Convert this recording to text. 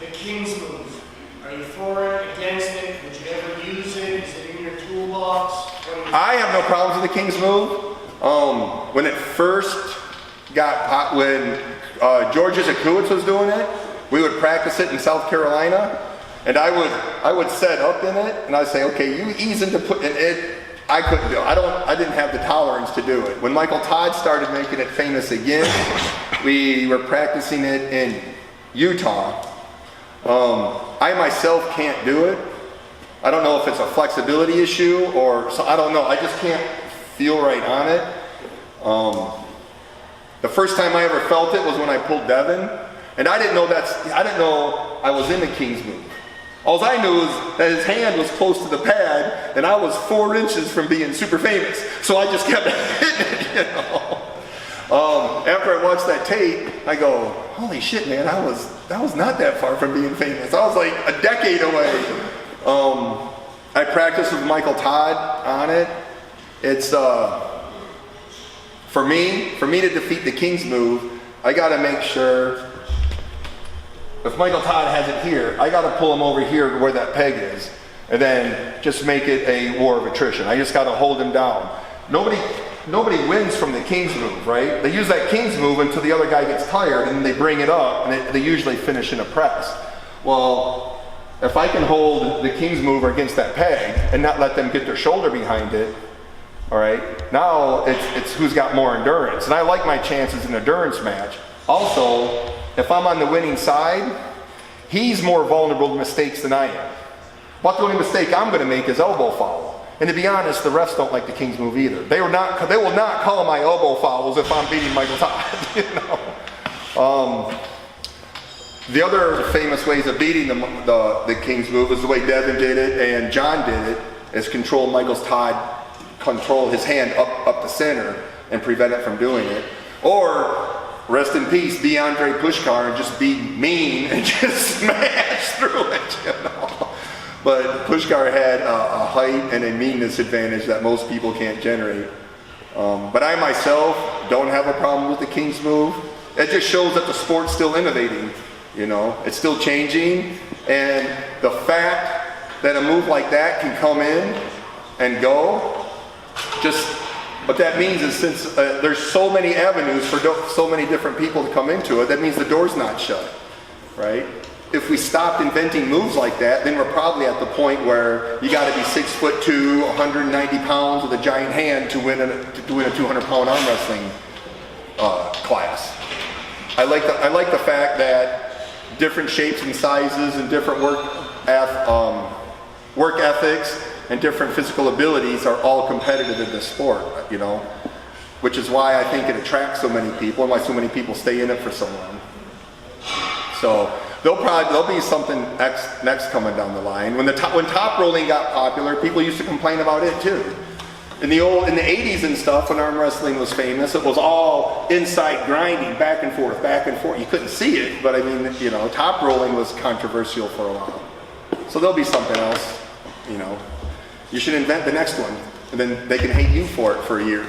The Kingsmove. Are you for it, against it? Would you ever use it? Is it in your toolbox? I have no problems with the Kingsmove. When it first got when George Zakowicz was doing it, we would practice it in South Carolina, and I would set up in it, and I'd say, okay, you ease into putting it. I couldn't do it. I didn't have the tolerance to do it. When Michael Todd started making it famous again, we were practicing it in Utah. I myself can't do it. I don't know if it's a flexibility issue or so, I don't know. I just can't feel right on it. The first time I ever felt it was when I pulled Devin, and I didn't know I was in the Kingsmove. All I knew was that his hand was close to the pad, and I was 4 inches from being super famous. So I just kept hitting it, you know. After I watched that tape, I go, holy shit, man, I was not that far from being famous. I was like a decade away. I practiced with Michael Todd on it. It's, for me to defeat the Kingsmove, I gotta make sure, if Michael Todd has it here, I gotta pull him over here where that peg is, and then just make it a war of attrition. I just gotta hold him down. Nobody wins from the Kingsmove, right? They use that Kingsmove until the other guy gets tired, and then they bring it up, and they usually finish in a press. Well, if I can hold the Kingsmove against that peg and not let them get their shoulder behind it, all right, now it's who's got more endurance. And I like my chances in an endurance match. Also, if I'm on the winning side, he's more vulnerable to mistakes than I am. But the only mistake I'm going to make is elbow foul. And to be honest, the refs don't like the Kingsmove either. They will not call my elbow fouls if I'm beating Michael Todd. You know? The other famous ways of beating the Kingsmove is the way Devin did it and John did it, is control his hand up the center and prevent it from doing it. Or, rest in peace, be Andre Pushkar and just be mean and just smash through it, you know. But Pushkar had a height and a meanness advantage that most people can't generate. But I myself don't have a problem with the Kingsmove. It just shows that the sport's still innovating, you know. It's still changing, and the fact that a move like that can come in and go, what that means is since there's so many avenues for so many different people to come into it, that means the door's not shut, right? If we stopped inventing moves like that, then we're probably at the point where you got to be 6'2", 190 pounds with a giant hand to win a 200-pound arm wrestling class. I like the fact that different shapes and sizes and different work ethics and different physical abilities are all competitive in this sport, you know, which is why I think it attracts so many people and why so many people stay in it for so long. So there'll be something next coming down the line. When top rolling got popular, people used to complain about it too. In the 80s and stuff, when arm wrestling was famous, it was all inside grinding, back and forth, back and forth. You couldn't see it, but I mean, you know, top rolling was controversial for a while. So there'll be something else, you know. You should invent the next one, and then they can hate you for it for a year.